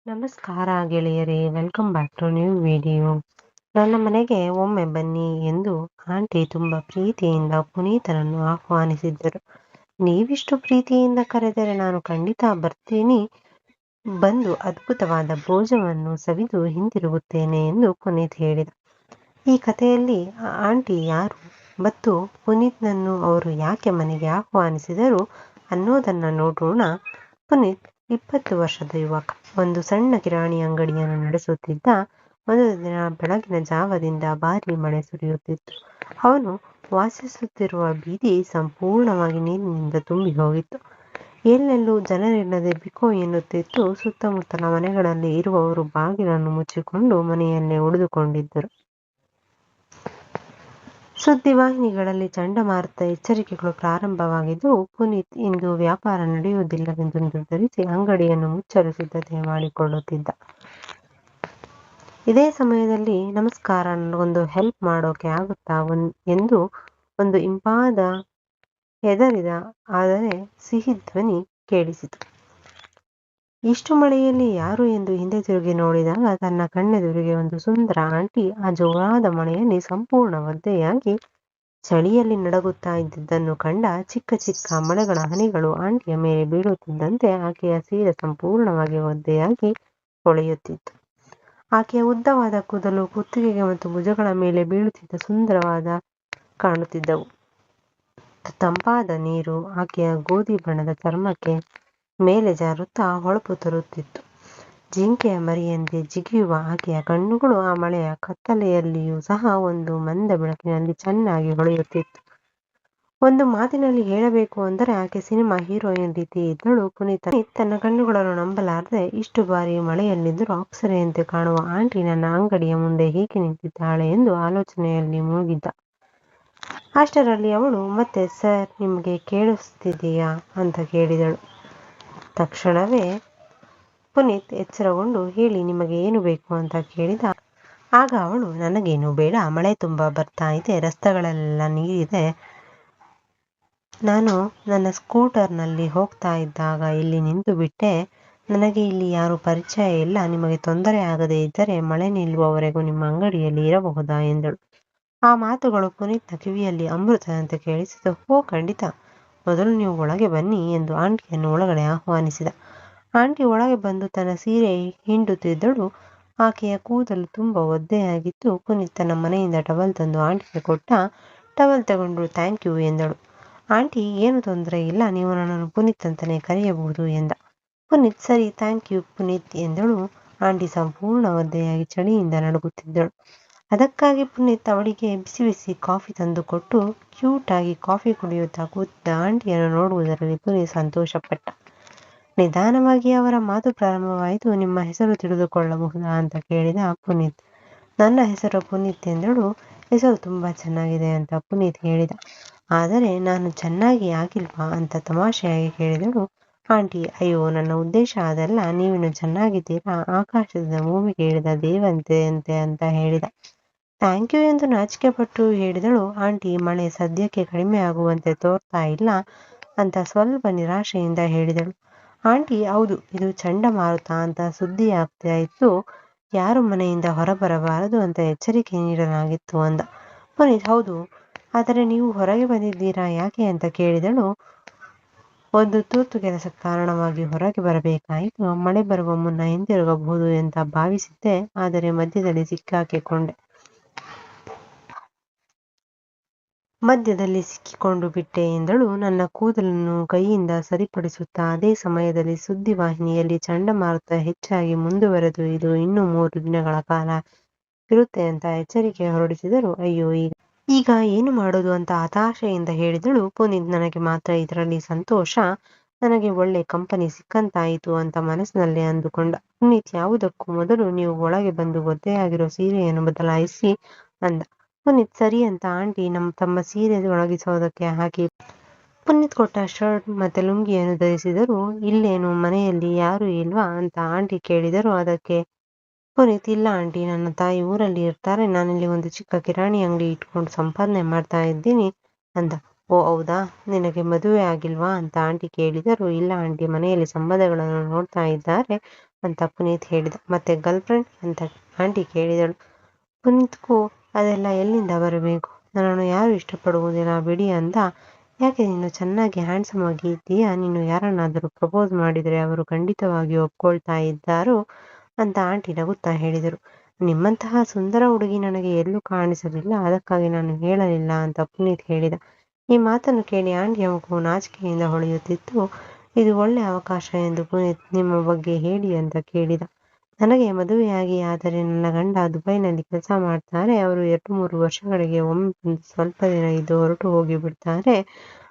ನಮಸ್ಕಾರ ಗೆಳೆಯರೇ, welcome back to new video. ನನ್ನ ಮನೆಗೆ ಒಮ್ಮೆ ಬನ್ನಿ ಎಂದು ಆಂಟಿ ತುಂಬ ಪ್ರೀತಿಯಿಂದ ಪುನೀತನನ್ನು ಆಹ್ವಾನಿಸಿದ್ದರು. ನೀವಿಷ್ಟು ಪ್ರೀತಿಯಿಂದ ಕರೆದರೆ ನಾನು ಖಂಡಿತ ಬರ್ತೀನಿ, ಬಂದು ಅದ್ಭುತವಾದ ಭೋಜನವನ್ನು ಸವಿದು ಹಿಂತಿರುಗುತ್ತೇನೆ ಎಂದು ಪುನೀತ್ ಹೇಳಿದ. ಈ ಕಥೆಯಲ್ಲಿ ಆಂಟಿ ಯಾರು ಮತ್ತು ಪುನೀತ್ನನ್ನು ಅವರು ಯಾಕೆ ಮನೆಗೆ ಆಹ್ವಾನಿಸಿದರು ಅನ್ನೋದನ್ನು ನೋಡೋಣ. ಪುನೀತ್ 20 ವರ್ಷದ ಯುವಕ. ಒಂದು ಸಣ್ಣ ಕಿರಾಣಿ ಅಂಗಡಿಯನ್ನು ನಡೆಸುತ್ತಿದ್ದ. ಒಂದು ದಿನ ಬೆಳಗಿನ ಜಾವದಿಂದ ಭಾರಿ ಮಳೆ ಸುರಿಯುತ್ತಿತ್ತು. ಅವನು ವಾಸಿಸುತ್ತಿರುವ ಬೀದಿ ಸಂಪೂರ್ಣವಾಗಿ ನೀರಿನಿಂದ ತುಂಬಿ ಹೋಗಿತ್ತು. ಎಲ್ಲೆಲ್ಲೂ ಜನರಿಲ್ಲದೆ ಬಿಕೋ ಎನ್ನುತ್ತಿತ್ತು. ಸುತ್ತಮುತ್ತಲ ಮನೆಗಳಲ್ಲಿ ಇರುವವರು ಬಾಗಿಲನ್ನು ಮುಚ್ಚಿಕೊಂಡು ಮನೆಯಲ್ಲೇ ಉಳಿದುಕೊಂಡಿದ್ದರು. ಸುದ್ದಿವಾಹಿನಿಗಳಲ್ಲಿ ಚಂಡಮಾರುತ ಎಚ್ಚರಿಕೆಗಳು ಪ್ರಾರಂಭವಾಗಿದ್ದವು. ಪುನೀತ್ ಇಂದು ವ್ಯಾಪಾರ ನಡೆಯುವುದಿಲ್ಲವೆಂದು ನಿರ್ಧರಿಸಿ ಅಂಗಡಿಯನ್ನು ಮುಚ್ಚಲು ಸಿದ್ಧತೆ ಮಾಡಿಕೊಳ್ಳುತ್ತಿದ್ದ. ಇದೇ ಸಮಯದಲ್ಲಿ, ನಮಸ್ಕಾರ, ನನಗೊಂದು ಹೆಲ್ಪ್ ಮಾಡೋಕೆ ಆಗುತ್ತಾ ಎಂದು ಒಂದು ಇಂಪಾದ, ಹೆದರಿದ ಆದರೆ ಸಿಹಿ ಧ್ವನಿ ಕೇಳಿಸಿತು. ಇಷ್ಟು ಮಳೆಯಲ್ಲಿ ಯಾರು ಎಂದು ಹಿಂದೆ ತಿರುಗಿ ನೋಡಿದಾಗ ತನ್ನ ಕಣ್ಣೆದುರಿಗೆ ಒಂದು ಸುಂದರ ಆಂಟಿ ಆ ಜೋರಾದ ಮಳೆಯಲ್ಲಿ ಸಂಪೂರ್ಣ ಒದ್ದೆಯಾಗಿ ಚಳಿಯಲ್ಲಿ ನಡುಗುತ್ತಾ ಇದ್ದಿದ್ದನ್ನು ಕಂಡ. ಚಿಕ್ಕ ಚಿಕ್ಕ ಮಳೆಗಳ ಹನಿಗಳು ಆಂಟಿಯ ಮೇಲೆ ಬೀಳುತ್ತಿದ್ದಂತೆ ಆಕೆಯ ಸೀರೆ ಸಂಪೂರ್ಣವಾಗಿ ಒದ್ದೆಯಾಗಿ ಹೊಳೆಯುತ್ತಿತ್ತು. ಆಕೆಯ ಉದ್ದವಾದ ಕೂದಲು ಕುತ್ತಿಗೆಗೆ ಮತ್ತು ಭುಜಗಳ ಮೇಲೆ ಬೀಳುತ್ತಿದ್ದ ಸುಂದರವಾದ ಕಾಣುತ್ತಿದ್ದವು. ತಂಪಾದ ನೀರು ಆಕೆಯ ಗೋಧಿ ಬಣ್ಣದ ಚರ್ಮಕ್ಕೆ ಮೇಲೆ ಜಾರುತ್ತಾ ಹೊಳಪು ತರುತ್ತಿತ್ತು. ಜಿಂಕೆಯ ಮರಿಯಂತೆ ಜಿಗಿಯುವ ಆಕೆಯ ಕಣ್ಣುಗಳು ಆ ಮಳೆಯ ಕತ್ತಲೆಯಲ್ಲಿಯೂ ಸಹ ಒಂದು ಮಂದ ಬೆಳಕಿನಲ್ಲಿ ಚೆನ್ನಾಗಿ ಹೊಳೆಯುತ್ತಿತ್ತು. ಒಂದು ಮಾತಿನಲ್ಲಿ ಹೇಳಬೇಕು ಅಂದರೆ ಆಕೆ ಸಿನಿಮಾ ಹೀರೋಯಿನ್ ರೀತಿ ಇದ್ದಳು. ಪುನೀತ್ ತನ್ನ ಕಣ್ಣುಗಳನ್ನು ನಂಬಲಾರದೆ, ಇಷ್ಟು ಬಾರಿ ಮಳೆಯಲ್ಲಿದ್ದರೂ ಅಪ್ಸರೆಯಂತೆ ಕಾಣುವ ಆಂಟಿ ನನ್ನ ಅಂಗಡಿಯ ಮುಂದೆ ಹೇಗೆ ನಿಂತಿದ್ದಾಳೆ ಎಂದು ಆಲೋಚನೆಯಲ್ಲಿ ಮುಳುಗಿದ್ದ. ಅಷ್ಟರಲ್ಲಿ ಅವಳು ಮತ್ತೆ, ಸರ್, ನಿಮಗೆ ಕೇಳಿಸ್ತಿದೆಯಾ ಅಂತ ಕೇಳಿದಳು. ತಕ್ಷಣವೇ ಪುನೀತ್ ಎಚ್ಚರಗೊಂಡು, ಹೇಳಿ, ನಿಮಗೆ ಏನು ಬೇಕು ಅಂತ ಕೇಳಿದ. ಆಗ ಅವಳು, ನನಗೇನು ಬೇಡ, ಮಳೆ ತುಂಬ ಬರ್ತಾ ಇದೆ, ರಸ್ತೆಗಳೆಲ್ಲ ನೀರಿದೆ. ನಾನು ನನ್ನ ಸ್ಕೂಟರ್ನಲ್ಲಿ ಹೋಗ್ತಾ ಇದ್ದಾಗ ಇಲ್ಲಿ ನಿಂತು ಬಿಟ್ಟೆ. ನನಗೆ ಇಲ್ಲಿ ಯಾರೂ ಪರಿಚಯ ಇಲ್ಲ. ನಿಮಗೆ ತೊಂದರೆ ಆಗದೇ ಇದ್ದರೆ ಮಳೆ ನಿಲ್ಲುವವರೆಗೂ ನಿಮ್ಮ ಅಂಗಡಿಯಲ್ಲಿ ಇರಬಹುದಾ ಎಂದಳು. ಆ ಮಾತುಗಳು ಪುನೀತ್ನ ಕಿವಿಯಲ್ಲಿ ಅಮೃತದಂತೆ ಕೇಳಿಸಿತು. ಓ ಖಂಡಿತ, ಮೊದಲು ನೀವು ಒಳಗೆ ಬನ್ನಿ ಎಂದು ಆಂಟಿಯನ್ನು ಒಳಗಡೆ ಆಹ್ವಾನಿಸಿದ. ಆಂಟಿ ಒಳಗೆ ಬಂದು ತನ್ನ ಸೀರೆ ಹಿಂಡುತ್ತಿದ್ದಳು. ಆಕೆಯ ಕೂದಲು ತುಂಬ ಒದ್ದೆಯಾಗಿತ್ತು. ಪುನೀತ್ ತನ್ನ ಮನೆಯಿಂದ ಟವಲ್ ತಂದು ಆಂಟಿಗೆ ಕೊಟ್ಟ. ಟವಲ್ ತಗೊಂಡು ಥ್ಯಾಂಕ್ ಯು ಎಂದಳು. ಆಂಟಿ, ಏನು ತೊಂದರೆ ಇಲ್ಲ, ನೀವು ನನ್ನನ್ನು ಪುನೀತ್ ಅಂತಲೇ ಕರೆಯಬಹುದು ಎಂದ. ಪುನೀತ್, ಸರಿ, ಥ್ಯಾಂಕ್ ಯು ಪುನೀತ್ ಎಂದಳು. ಆಂಟಿ ಸಂಪೂರ್ಣ ಒದ್ದೆಯಾಗಿ ಚಳಿಯಿಂದ ನಡುಗುತ್ತಿದ್ದಳು. ಅದಕ್ಕಾಗಿ ಪುನೀತ್ ಅವಳಿಗೆ ಬಿಸಿ ಬಿಸಿ ಕಾಫಿ ತಂದು ಕೊಟ್ಟು ಕ್ಯೂಟ್ ಆಗಿ ಕಾಫಿ ಕುಡಿಯುತ್ತಾ ಕೂತಿದ್ದ ಆಂಟಿಯನ್ನು ನೋಡುವುದರಲ್ಲಿ ಪುನೀತ್ ಸಂತೋಷಪಟ್ಟ. ನಿಧಾನವಾಗಿ ಅವರ ಮಾತು ಪ್ರಾರಂಭವಾಯಿತು. ನಿಮ್ಮ ಹೆಸರು ತಿಳಿದುಕೊಳ್ಳಬಹುದಾ ಅಂತ ಕೇಳಿದ ಪುನೀತ್. ನನ್ನ ಹೆಸರು ಪುನೀತ್ ಎಂದಳು. ಹೆಸರು ತುಂಬ ಚೆನ್ನಾಗಿದೆ ಅಂತ ಪುನೀತ್ ಹೇಳಿದ. ಆದರೆ ನಾನು ಚೆನ್ನಾಗಿ ಆಗಿಲ್ವಾ ಅಂತ ತಮಾಷೆಯಾಗಿ ಕೇಳಿದಳು ಆಂಟಿ. ಅಯ್ಯೋ, ನನ್ನ ಉದ್ದೇಶ ಅದಲ್ಲ, ನೀವಿನ್ನು ಚೆನ್ನಾಗಿದ್ದೀರಾ, ಆಕಾಶದಿಂದ ಭೂಮಿಗೆ ಇಳಿದ ದೇವಂತೆ ಅಂತ ಹೇಳಿದ. ಥ್ಯಾಂಕ್ ಯು ಎಂದು ನಾಚಿಕೆ ಪಟ್ಟು ಹೇಳಿದಳು ಆಂಟಿ. ಮಳೆ ಸದ್ಯಕ್ಕೆ ಕಡಿಮೆ ಆಗುವಂತೆ ತೋರ್ತಾ ಇಲ್ಲ ಅಂತ ಸ್ವಲ್ಪ ನಿರಾಶೆಯಿಂದ ಹೇಳಿದಳು ಆಂಟಿ. ಹೌದು, ಇದು ಚಂಡಮಾರುತ ಅಂತ ಸುದ್ದಿ ಆಗ್ತಾ ಇತ್ತು, ಯಾರು ಮನೆಯಿಂದ ಹೊರಬರಬಾರದು ಅಂತ ಎಚ್ಚರಿಕೆ ನೀಡಲಾಗಿತ್ತು ಅಂದ. ಪುನೀತ್, ಹೌದು, ಆದರೆ ನೀವು ಹೊರಗೆ ಬಂದಿದ್ದೀರಾ ಯಾಕೆ ಅಂತ ಕೇಳಿದಳು. ಒಂದು ತುರ್ತು ಕೆಲಸಕ್ಕೆ ಕಾರಣವಾಗಿ ಹೊರಗೆ ಬರಬೇಕಾಯಿತು. ಮಳೆ ಬರುವ ಮುನ್ನ ಹಿಂತಿರುಗಬಹುದು ಅಂತ ಭಾವಿಸಿದ್ದೆ, ಆದರೆ ಮಧ್ಯದಲ್ಲಿ ಸಿಕ್ಕಿಕೊಂಡು ಬಿಟ್ಟೆ ಎಂದಳು ನನ್ನ ಕೂದಲನ್ನು ಕೈಯಿಂದ ಸರಿಪಡಿಸುತ್ತಾ. ಅದೇ ಸಮಯದಲ್ಲಿ ಸುದ್ದಿವಾಹಿನಿಯಲ್ಲಿ ಚಂಡಮಾರುತ ಹೆಚ್ಚಾಗಿ ಮುಂದುವರೆದು ಇದು ಇನ್ನೂ 3 ದಿನಗಳ ಕಾಲ ಇರುತ್ತೆ ಅಂತ ಎಚ್ಚರಿಕೆ ಹೊರಡಿಸಿದರು. ಅಯ್ಯೋ, ಈಗ ಏನು ಮಾಡೋದು ಅಂತ ಹತಾಶೆಯಿಂದ ಹೇಳಿದಳು. ಪುನೀತ್, ನನಗೆ ಮಾತ್ರ ಇದರಲ್ಲಿ ಸಂತೋಷ, ನನಗೆ ಒಳ್ಳೆ ಕಂಪನಿ ಸಿಕ್ಕಂತಾಯಿತು ಅಂತ ಮನಸ್ಸಿನಲ್ಲಿ ಅಂದುಕೊಂಡ. ಪುನೀತ್, ಯಾವುದಕ್ಕೂ ಮೊದಲು ನೀವು ಒಳಗೆ ಬಂದು ಒದ್ದೆಯಾಗಿರೋ ಸೀರೆಯನ್ನು ಬದಲಾಯಿಸಿ ಅಂದ. ಪುನೀತ್, ಸರಿ ಅಂತ ಆಂಟಿ ತಮ್ಮ ಸೀರೆ ಒಣಗಿಸೋದಕ್ಕೆ ಹಾಕಿ ಪುನೀತ್ ಕೊಟ್ಟ ಶರ್ಟ್ ಮತ್ತೆ ಲುಂಗಿಯನ್ನು ಧರಿಸಿದರು. ಇಲ್ಲೇನು ಮನೆಯಲ್ಲಿ ಯಾರೂ ಇಲ್ವಾ ಅಂತ ಆಂಟಿ ಕೇಳಿದರು. ಅದಕ್ಕೆ ಪುನೀತ್, ಇಲ್ಲ ಆಂಟಿ, ನನ್ನ ತಾಯಿ ಊರಲ್ಲಿ ಇರ್ತಾರೆ, ನಾನಿಲ್ಲಿ ಒಂದು ಚಿಕ್ಕ ಕಿರಾಣಿ ಅಂಗಡಿ ಇಟ್ಕೊಂಡು ಸಂಪಾದನೆ ಮಾಡ್ತಾ ಇದ್ದೀನಿ ಅಂದ. ಓ ಹೌದಾ, ನಿನಗೆ ಮದುವೆ ಆಗಿಲ್ವಾ ಅಂತ ಆಂಟಿ ಕೇಳಿದರು. ಇಲ್ಲ ಆಂಟಿ, ಮನೆಯಲ್ಲಿ ಸಂಬಂಧಗಳನ್ನು ನೋಡ್ತಾ ಇದ್ದಾರೆ, ಅಂತ ಪುನೀತ್ ಹೇಳಿದ. ಮತ್ತೆ ಗರ್ಲ್ಫ್ರೆಂಡ್ ಅಂತ ಆಂಟಿ ಕೇಳಿದಳು. ಪುನೀತ್ಗೂ ಅದೆಲ್ಲ ಎಲ್ಲಿಂದ ಬರಬೇಕು? ನನ್ನನ್ನು ಯಾರು ಇಷ್ಟಪಡುವುದಿಲ್ಲ ಬಿಡಿ ಅಂದ. ಯಾಕೆ, ನೀನು ಚೆನ್ನಾಗಿ ಹ್ಯಾಂಡ್ಸಮ್ ಆಗಿ ಇದ್ದೀಯಾ, ನೀನು ಯಾರನ್ನಾದರೂ ಪ್ರಪೋಸ್ ಮಾಡಿದರೆ ಅವರು ಖಂಡಿತವಾಗಿ ಒಪ್ಕೊಳ್ತಾ ಇದ್ದಾರೋ ಅಂತ ಆಂಟಿ ನಗುತ್ತಾ ಹೇಳಿದರು. ನಿಮ್ಮಂತಹ ಸುಂದರ ಹುಡುಗಿ ನನಗೆ ಎಲ್ಲೂ ಕಾಣಿಸಲಿಲ್ಲ, ಅದಕ್ಕಾಗಿ ನಾನು ಹೇಳಲಿಲ್ಲ ಅಂತ ಪುನೀತ್ ಹೇಳಿದ. ಈ ಮಾತನ್ನು ಕೇಳಿ ಆಂಟಿಯ ಮುಖವು ನಾಚಿಕೆಯಿಂದ ಹೊಳೆಯುತ್ತಿತ್ತು. ಇದು ಒಳ್ಳೆ ಅವಕಾಶ ಎಂದು ಪುನೀತ್ ನಿಮ್ಮ ಬಗ್ಗೆ ಹೇಳಿ ಅಂತ ಕೇಳಿದ. ನನಗೆ ಮದುವೆಯಾಗಿ, ಆದರೆ ನನ್ನ ಗಂಡ ದುಬೈನಲ್ಲಿ ಕೆಲಸ ಮಾಡ್ತಾರೆ, ಅವರು 2-3 ವರ್ಷಗಳಿಗೆ ಒಮ್ಮೆ ಬಂದು ಸ್ವಲ್ಪ ದಿನ ಇದ್ದು ಹೊರಟು ಹೋಗಿ ಬಿಡ್ತಾರೆ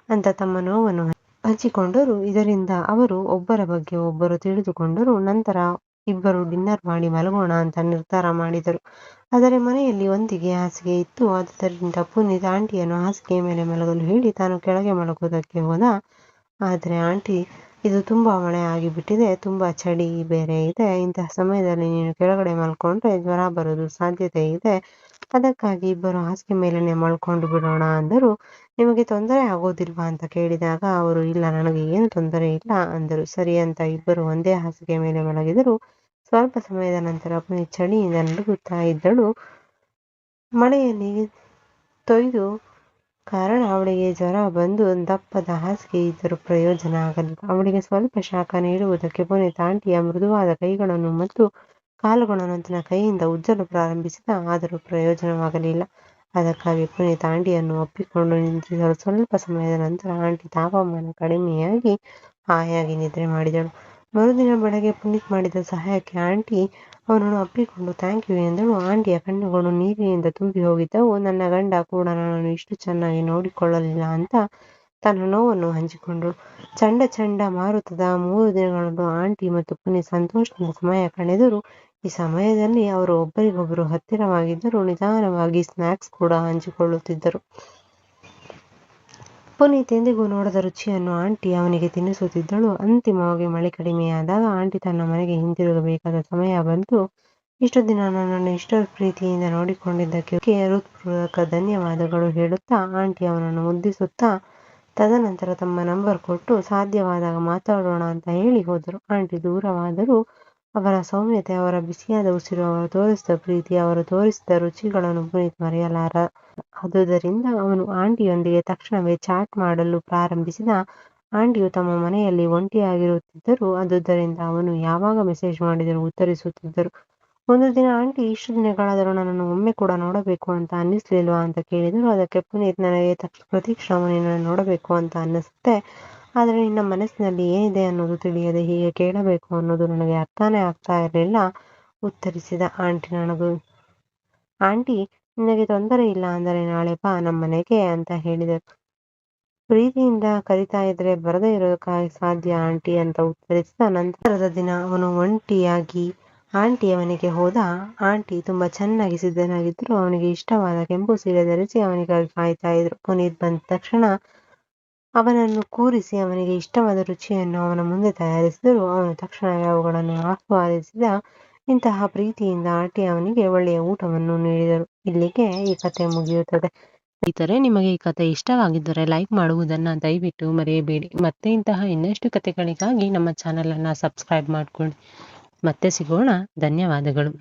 ಅಂತ ತಮ್ಮ ನೋವನ್ನು ಹಂಚಿಕೊಂಡರು. ಇದರಿಂದ ಅವರು ಒಬ್ಬರ ಬಗ್ಗೆ ಒಬ್ಬರು ತಿಳಿದುಕೊಂಡರು. ನಂತರ ಇಬ್ಬರು ಡಿನ್ನರ್ ಮಾಡಿ ಮಲಗೋಣ ಅಂತ ನಿರ್ಧಾರ ಮಾಡಿದರು. ಆದರೆ ಮನೆಯಲ್ಲಿ ಒಂದಿಗೆ ಹಾಸಿಗೆ ಇತ್ತು. ಆದ್ದರಿಂದ ಪುನೀತ್ ಆಂಟಿಯನ್ನು ಹಾಸಿಗೆಯ ಮೇಲೆ ಮಲಗಲು ಹೇಳಿ ತಾನು ಕೆಳಗೆ ಮಲಗುವುದಕ್ಕೆ ಹೋದ. ಆದರೆ ಆಂಟಿ, ಇದು ತುಂಬಾ ಮಳೆ ಆಗಿಬಿಟ್ಟಿದೆ, ತುಂಬಾ ಚಳಿ ಬೇರೆ ಇದೆ, ಇಂತಹ ಸಮಯದಲ್ಲಿ ನೀನು ಕೆಳಗಡೆ ಮಲ್ಕೊಂಡ್ರೆ ಜ್ವರ ಬರೋದು ಸಾಧ್ಯತೆ ಇದೆ, ಅದಕ್ಕಾಗಿ ಇಬ್ಬರು ಹಾಸಿಗೆ ಮೇಲೇನೆ ಮಲ್ಕೊಂಡು ಬಿಡೋಣ ಅಂದರು. ನಿಮಗೆ ತೊಂದರೆ ಆಗೋದಿಲ್ವಾ ಅಂತ ಕೇಳಿದಾಗ ಅವರು, ಇಲ್ಲ, ನನಗೆ ಏನು ತೊಂದರೆ ಇಲ್ಲ ಅಂದರು. ಸರಿ ಅಂತ ಇಬ್ಬರು ಒಂದೇ ಹಾಸಿಗೆ ಮೇಲೆ ಮಲಗಿದರು. ಸ್ವಲ್ಪ ಸಮಯದ ನಂತರ ಪುನೀತ್ ಚಳಿಯಿಂದ ನಡುಗುತ್ತಾ ಇದ್ದಳು. ಮಳೆಯಲ್ಲಿ ತೊಯ್ದು ಕಾರಣ ಅವಳಿಗೆ ಜ್ವರ ಬಂದು ದಪ್ಪದ ಹಾಸಿಗೆ ಇದ್ದರೂ ಪ್ರಯೋಜನ ಆಗಲಿಲ್ಲ. ಅವಳಿಗೆ ಸ್ವಲ್ಪ ಶಾಖ ನೀಡುವುದಕ್ಕೆ ಪುನೀತ್ ಆಂಟಿಯ ಮೃದುವಾದ ಕೈಗಳನ್ನು ಮತ್ತು ಕಾಲುಗಳನ್ನು ತನ್ನ ಕೈಯಿಂದ ಉಜ್ಜಲು ಪ್ರಾರಂಭಿಸಿದ. ಆದರೂ ಪ್ರಯೋಜನವಾಗಲಿಲ್ಲ. ಅದಕ್ಕಾಗಿ ಪುನೀತ್ ಆಂಟಿಯನ್ನು ಅಪ್ಪಿಕೊಂಡು ನಿದ್ರಿಸಲು ಸ್ವಲ್ಪ ಸಮಯದ ನಂತರ ಆಂಟಿ ತಾಪಮಾನ ಕಡಿಮೆಯಾಗಿ ಹಾಯಾಗಿ ನಿದ್ರೆ ಮಾಡಿದಳು. ಮರುದಿನ ಬೆಳಗ್ಗೆ ಪುನೀತ್ ಮಾಡಿದ ಸಹಾಯಕ್ಕೆ ಆಂಟಿ ಅವನನ್ನು ಅಪ್ಪಿಕೊಂಡು ಥ್ಯಾಂಕ್ ಯು ಎಂದಳು. ಆಂಟಿಯ ಕಣ್ಣುಗಳು ನೀರಿನಿಂದ ತುಂಬಿ ಹೋಗಿದ್ದವು. ನನ್ನ ಗಂಡ ಕೂಡ ನನ್ನನ್ನು ಇಷ್ಟು ಚೆನ್ನಾಗಿ ನೋಡಿಕೊಳ್ಳಲಿಲ್ಲ ಅಂತ ತನ್ನ ನೋವನ್ನು ಹಂಚಿಕೊಂಡಳು. ಚಂಡಮಾರುತದ 3 ದಿನಗಳನ್ನು ಆಂಟಿ ಮತ್ತು ಪುನೀತ್ ಸಂತೋಷದಿಂದ ಸಮಯ ಕಳೆದರು. ಈ ಸಮಯದಲ್ಲಿ ಅವರು ಒಬ್ಬರಿಗೊಬ್ಬರು ಹತ್ತಿರವಾಗಿದ್ದರು. ನಿಧಾನವಾಗಿ ಸ್ನ್ಯಾಕ್ಸ್ ಕೂಡ ಹಂಚಿಕೊಳ್ಳುತ್ತಿದ್ದರು. ಪುನೀತ್ ಎಂದಿಗೂ ನೋಡದ ರುಚಿಯನ್ನು ಆಂಟಿ ಅವನಿಗೆ ತಿನ್ನಿಸುತ್ತಿದ್ದಳು. ಅಂತಿಮವಾಗಿ ಮಳೆ ಕಡಿಮೆಯಾದಾಗ ಆಂಟಿ ತನ್ನ ಮನೆಗೆ ಹಿಂತಿರುಗಬೇಕಾದ ಸಮಯ ಬಂತು. ಇಷ್ಟು ದಿನ ನನ್ನನ್ನು ಇಷ್ಟು ಪ್ರೀತಿಯಿಂದ ನೋಡಿಕೊಂಡಿದ್ದಕ್ಕೆ ಹೃತ್ಪೂರ್ವಕ ಧನ್ಯವಾದಗಳು ಹೇಳುತ್ತಾ ಆಂಟಿ ಅವನನ್ನು ಮುದ್ದಿಸುತ್ತಾ ತದನಂತರ ತಮ್ಮ ನಂಬರ್ ಕೊಟ್ಟು ಸಾಧ್ಯವಾದಾಗ ಮಾತಾಡೋಣ ಅಂತ ಹೇಳಿ ಹೋದರು. ಆಂಟಿ ದೂರವಾದರೂ ಅವರ ಸೌಮ್ಯತೆ, ಅವರ ಬಿಸಿಯಾದ ಉಸಿರು, ಅವರು ತೋರಿಸಿದ ಪ್ರೀತಿ, ಅವರು ತೋರಿಸಿದ ರುಚಿಗಳನ್ನು ಪುನೀತ್ ಮರೆಯಲಾರ. ಆದುದರಿಂದ ಅವನು ಆಂಟಿಯೊಂದಿಗೆ ತಕ್ಷಣವೇ ಚಾಟ್ ಮಾಡಲು ಪ್ರಾರಂಭಿಸಿದ. ಆಂಟಿಯು ತಮ್ಮ ಮನೆಯಲ್ಲಿ ಒಂಟಿಯಾಗಿರುತ್ತಿದ್ದರು. ಆದುದರಿಂದ ಅವನು ಯಾವಾಗ ಮೆಸೇಜ್ ಮಾಡಿದರೂ ಉತ್ತರಿಸುತ್ತಿದ್ದರು. ಒಂದು ದಿನ ಆಂಟಿ, ಇಷ್ಟು ದಿನಗಳಾದರೂ ನನ್ನನ್ನು ಒಮ್ಮೆ ಕೂಡ ನೋಡಬೇಕು ಅಂತ ಅನ್ನಿಸ್ಲಿಲ್ವಾ ಅಂತ ಕೇಳಿದರು. ಅದಕ್ಕೆ ಪುನೀತ್, ನನಗೆ ಪ್ರತಿಕ್ಷಣವೂ ನಿನ್ನನ್ನು ನೋಡಬೇಕು ಅಂತ ಅನ್ನಿಸುತ್ತೆ, ಆದರೆ ನಿನ್ನ ಮನಸ್ಸಿನಲ್ಲಿ ಏನಿದೆ ಅನ್ನೋದು ತಿಳಿಯದೆ ಹೀಗೆ ಕೇಳಬೇಕು ಅನ್ನೋದು ನನಗೆ ಅರ್ಥನೇ ಆಗ್ತಾ ಇರಲಿಲ್ಲ ಉತ್ತರಿಸಿದ. ಆಂಟಿ, ನಿನಗೆ ತೊಂದರೆ ಇಲ್ಲ ಅಂದರೆ ನಾಳೆ ಬಾ ನಮ್ಮನೆಗೆ ಅಂತ ಹೇಳಿದರು. ಪ್ರೀತಿಯಿಂದ ಕರಿತಾ ಇದ್ರೆ ಬರದೇ ಇರೋದಕ್ಕಾಗಿ ಸಾಧ್ಯ ಆಂಟಿ ಅಂತ ಉತ್ತರಿಸಿದ. ನಂತರದ ದಿನ ಅವನು ಒಂಟಿಯಾಗಿ ಆಂಟಿಯ ಮನೆಗೆ ಹೋದ. ಆಂಟಿ ತುಂಬಾ ಚೆನ್ನಾಗಿ ಸಿದ್ಧನಾಗಿದ್ದರು. ಅವನಿಗೆ ಇಷ್ಟವಾದ ಕೆಂಪು ಸೀರೆ ಧರಿಸಿ ಅವನಿಗಾಗಿ ಕಾಯ್ತಾ ಇದ್ರು. ಪುನೀತ್ ಬಂದ ತಕ್ಷಣ ಅವನನ್ನು ಕೂರಿಸಿ ಅವನಿಗೆ ಇಷ್ಟವಾದ ರುಚಿಯನ್ನು ಅವನ ಮುಂದೆ ತಯಾರಿಸಿದರು. ಅವನು ತಕ್ಷಣವೇ ಅವುಗಳನ್ನು ಆಸ್ವಾದಿಸಿದ. ಇಂತಹ ಪ್ರೀತಿಯಿಂದ ಆಂಟಿ ಅವನಿಗೆ ಒಳ್ಳೆಯ ಊಟವನ್ನು ನೀಡಿದರು. ಇಲ್ಲಿಗೆ ಈ ಕಥೆ ಮುಗಿಯುತ್ತದೆ. ಸ್ನೇಹಿತರೆ, ನಿಮಗೆ ಈ ಕಥೆ ಇಷ್ಟವಾಗಿದ್ದರೆ ಲೈಕ್ ಮಾಡುವುದನ್ನು ದಯವಿಟ್ಟು ಮರೆಯಬೇಡಿ. ಮತ್ತೆ ಇಂತಹ ಇನ್ನಷ್ಟು ಕಥೆಗಳಿಗಾಗಿ ನಮ್ಮ ಚಾನಲ್ ಅನ್ನು ಸಬ್ಸ್ಕ್ರೈಬ್ ಮಾಡ್ಕೊಳ್ಳಿ. ಮತ್ತೆ ಸಿಗೋಣ. ಧನ್ಯವಾದಗಳು.